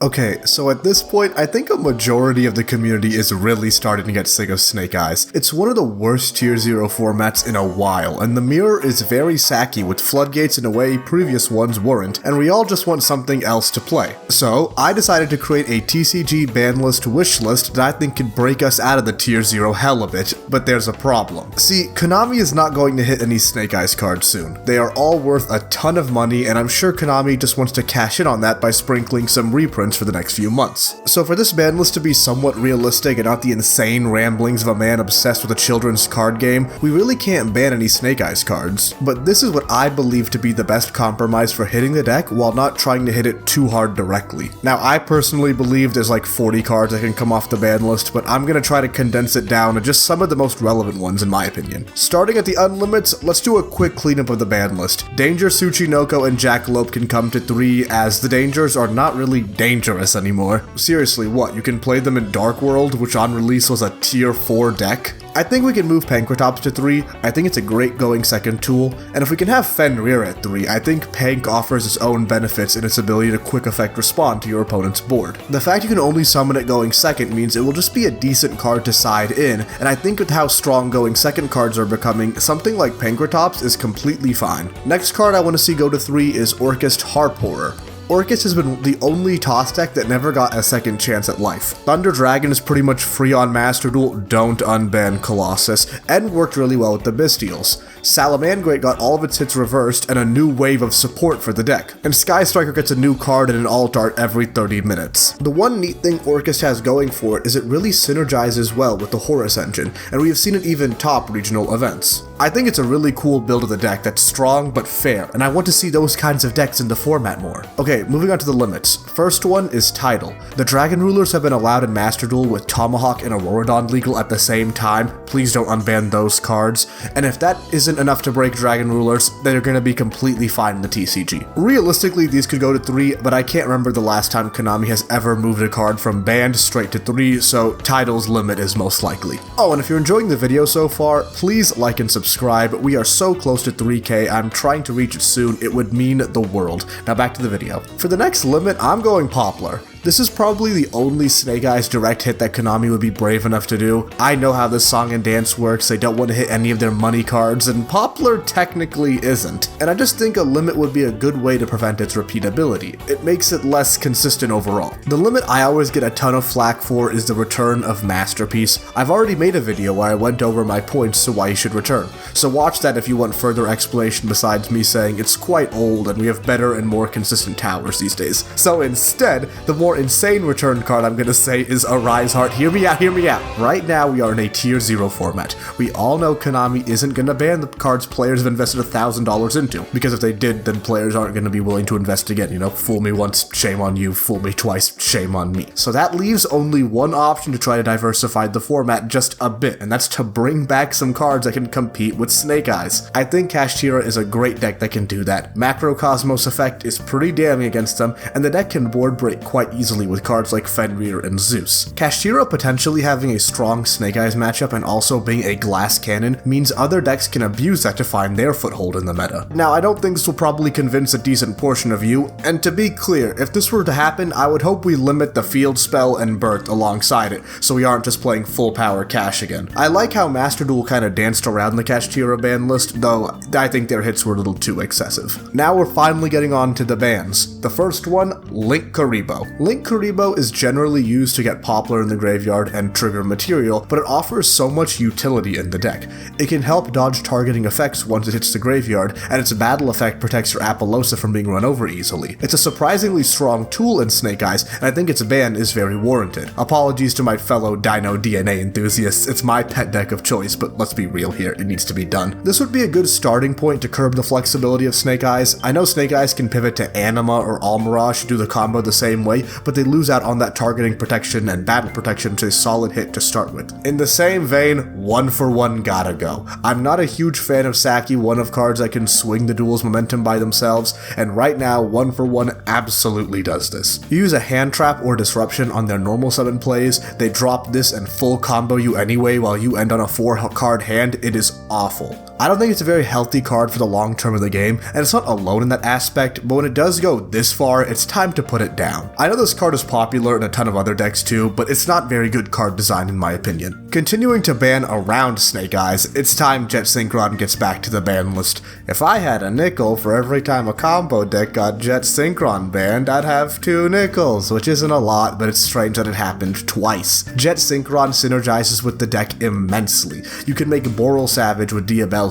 Okay, so at this point, I think a majority of the community is really starting to get sick of Snake Eyes. It's one of the worst Tier 0 formats in a while, and the mirror is very sacky with floodgates in a way previous ones weren't, and we all just want something else to play. So, I decided to create a TCG ban list wish list that I think could break us out of the Tier 0 hell a bit, but there's a problem. See, Konami is not going to hit any Snake Eyes cards soon. They are all worth a ton of money, and I'm sure Konami just wants to cash in on that by sprinkling some reprints for the next few months. So for this ban list to be somewhat realistic and not the insane ramblings of a man obsessed with a children's card game, we really can't ban any Snake Eyes cards. But this is what I believe to be the best compromise for hitting the deck while not trying to hit it too hard directly. Now I personally believe there's like 40 cards that can come off the ban list, but I'm gonna try to condense it down to just some of the most relevant ones in my opinion. Starting at the unlimits, let's do a quick cleanup of the ban list. Danger, Tsuchinoko, and Jackalope can come to 3 as the dangers are not really dangerous anymore. Seriously, what? You can play them in Dark World, which on release was a tier 4 deck? I think we can move Pankratops to 3, I think it's a great going second tool, and if we can have Fenrir at 3, I think Pank offers its own benefits in its ability to quick effect respond to your opponent's board. The fact you can only summon it going second means it will just be a decent card to side in, and I think with how strong going second cards are becoming, something like Pankratops is completely fine. Next card I want to see go to 3 is Orchest Harp Horror. Orchis has been the only toss deck that never got a second chance at life. Thunder Dragon is pretty much free on Master Duel, don't unban Colossus, and worked really well with the Bystials. Salamangreat got all of its hits reversed and a new wave of support for the deck, and Sky Striker gets a new card and an alt art every 30 minutes. The one neat thing Orchis has going for it is it really synergizes well with the Horus engine, and we have seen it even top regional events. I think it's a really cool build of the deck that's strong but fair, and I want to see those kinds of decks in the format more. Okay, moving on to the limits. First one is Tidal. The Dragon Rulers have been allowed in Master Duel with Tomahawk and Auroradon legal at the same time. Please don't unban those cards. And if that isn't enough to break Dragon Rulers, then they're going to be completely fine in the TCG. Realistically, these could go to 3, but I can't remember the last time Konami has ever moved a card from banned straight to 3, so Tidal's limit is most likely. Oh, and if you're enjoying the video so far, please like and subscribe. We are so close to 3K, I'm trying to reach it soon, it would mean the world. Now back to the video. For the next limit, I'm going Poplar. This is probably the only Snake Eyes direct hit that Konami would be brave enough to do. I know how this song and dance works, they don't want to hit any of their money cards, and Poplar technically isn't. And I just think a limit would be a good way to prevent its repeatability. It makes it less consistent overall. The limit I always get a ton of flack for is the return of Masterpiece. I've already made a video where I went over my points to why you should return, so watch that if you want further explanation besides me saying it's quite old and we have better and more consistent towers these days. So instead, the more insane return card I'm gonna say is Arise Heart. Hear me out, hear me out. Right now we are in a tier 0 format. We all know Konami isn't gonna ban the cards players have invested $1,000 into, because if they did, then players aren't gonna be willing to invest again, you know? Fool me once, shame on you. Fool me twice, shame on me. So that leaves only one option to try to diversify the format just a bit, and that's to bring back some cards that can compete with Snake Eyes. I think Kashtira is a great deck that can do that. Macrocosmos effect is pretty damning against them, and the deck can board break quite easily with cards like Fenrir and Zeus. Kashtira potentially having a strong Snake Eyes matchup and also being a glass cannon means other decks can abuse that to find their foothold in the meta. Now, I don't think this will probably convince a decent portion of you, and to be clear, if this were to happen, I would hope we limit the field spell and birth alongside it, so we aren't just playing full power Cash again. I like how Master Duel kind of danced around the Kashtira ban list, though I think their hits were a little too excessive. Now we're finally getting on to the bans. The first one, Link Karibo. Link Karibo is generally used to get Poplar in the graveyard and trigger material, but it offers so much utility in the deck. It can help dodge targeting effects once it hits the graveyard, and its battle effect protects your Apollosa from being run over easily. It's a surprisingly strong tool in Snake Eyes, and I think its ban is very warranted. Apologies to my fellow Dino DNA enthusiasts, it's my pet deck of choice, but let's be real here, it needs to be done. This would be a good starting point to curb the flexibility of Snake Eyes. I know Snake Eyes can pivot to Anima or Almirage to do the combo the same way, but they lose out on that targeting protection and battle protection to a solid hit to start with. In the same vein, 1-for-1 gotta go. I'm not a huge fan of Saki 1-of cards that can swing the duel's momentum by themselves, and right now 1-for-1 absolutely does this. You use a hand trap or disruption on their normal summon plays, they drop this and full combo you anyway while you end on a 4-card hand, it is awful. I don't think it's a very healthy card for the long term of the game, and it's not alone in that aspect, but when it does go this far, it's time to put it down. I know this card is popular in a ton of other decks too, but it's not very good card design in my opinion. Continuing to ban around Snake Eyes, it's time Jet Synchron gets back to the ban list. If I had a nickel for every time a combo deck got Jet Synchron banned, I'd have 2 nickels, which isn't a lot, but it's strange that it happened twice. Jet Synchron synergizes with the deck immensely. You can make Boral Savage with Diabellstar,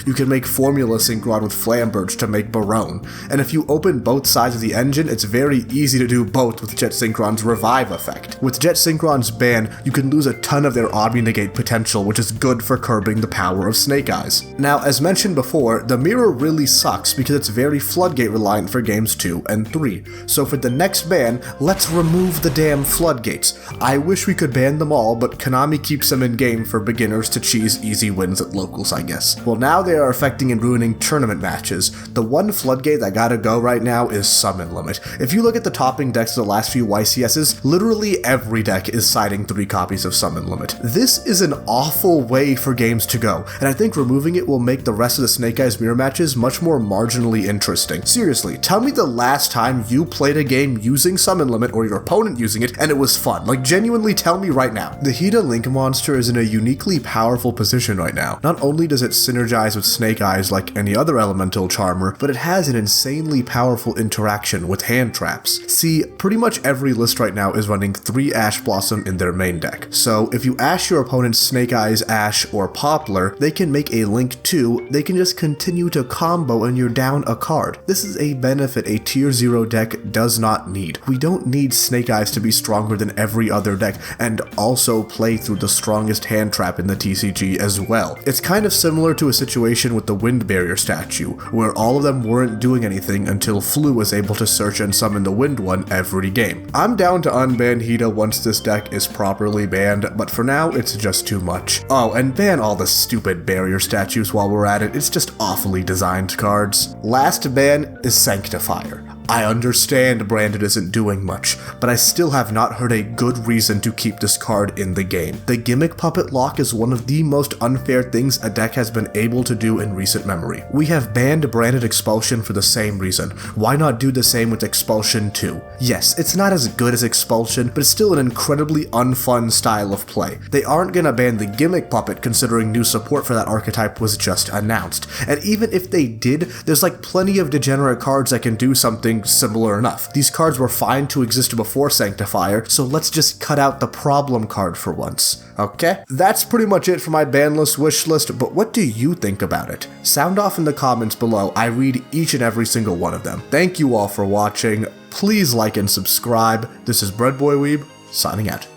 you can make Formula Synchron with Flamberge to make Barone, and if you open both sides of the engine, it's very easy to do both with Jet Synchron's Revive effect. With Jet Synchron's ban, you can lose a ton of their Omni-Negate potential, which is good for curbing the power of Snake Eyes. Now, as mentioned before, the mirror really sucks because it's very Floodgate reliant for games 2 and 3, so for the next ban, let's remove the damn floodgates. I wish we could ban them all, but Konami keeps them in game for beginners to cheese easy wins at locals, I guess. Well, now they are affecting and ruining tournament matches. The one floodgate that gotta go right now is Summon Limit. If you look at the topping decks of the last few YCSs, literally every deck is citing 3 copies of Summon Limit. This is an awful way for games to go, and I think removing it will make the rest of the Snake Eyes mirror matches much more marginally interesting. Seriously, tell me the last time you played a game using Summon Limit or your opponent using it and it was fun. Like, genuinely tell me right now. The Hida Link monster is in a uniquely powerful position right now. Not only does it synergize with Snake Eyes like any other elemental charmer, but it has an insanely powerful interaction with hand traps. See, pretty much every list right now is running 3 Ash Blossom in their main deck. So if you ash your opponent's Snake Eyes, Ash, or Poplar, they can make a Link 2, they can just continue to combo and you're down a card. This is a benefit a tier 0 deck does not need. We don't need Snake Eyes to be stronger than every other deck and also play through the strongest hand trap in the TCG as well. It's kind of similar to a situation with the Wind Barrier statue, where all of them weren't doing anything until Flu was able to search and summon the Wind one every game. I'm down to unban Hida once this deck is properly banned, but for now it's just too much. Oh, and ban all the stupid barrier statues while we're at it, it's just awfully designed cards. Last ban is Sanctifier. I understand Branded isn't doing much, but I still have not heard a good reason to keep this card in the game. The Gimmick Puppet lock is one of the most unfair things a deck has been able to do in recent memory. We have banned Branded Expulsion for the same reason. Why not do the same with Expulsion too? Yes, it's not as good as Expulsion, but it's still an incredibly unfun style of play. They aren't gonna ban the Gimmick Puppet considering new support for that archetype was just announced. And even if they did, there's like plenty of degenerate cards that can do something similar enough. These cards were fine to exist before Sanctifier, so let's just cut out the problem card for once, okay? That's pretty much it for my ban list wish list, but what do you think about it? Sound off in the comments below. I read each and every single one of them. Thank you all for watching. Please like and subscribe. This is BreadBoyWeeb, signing out.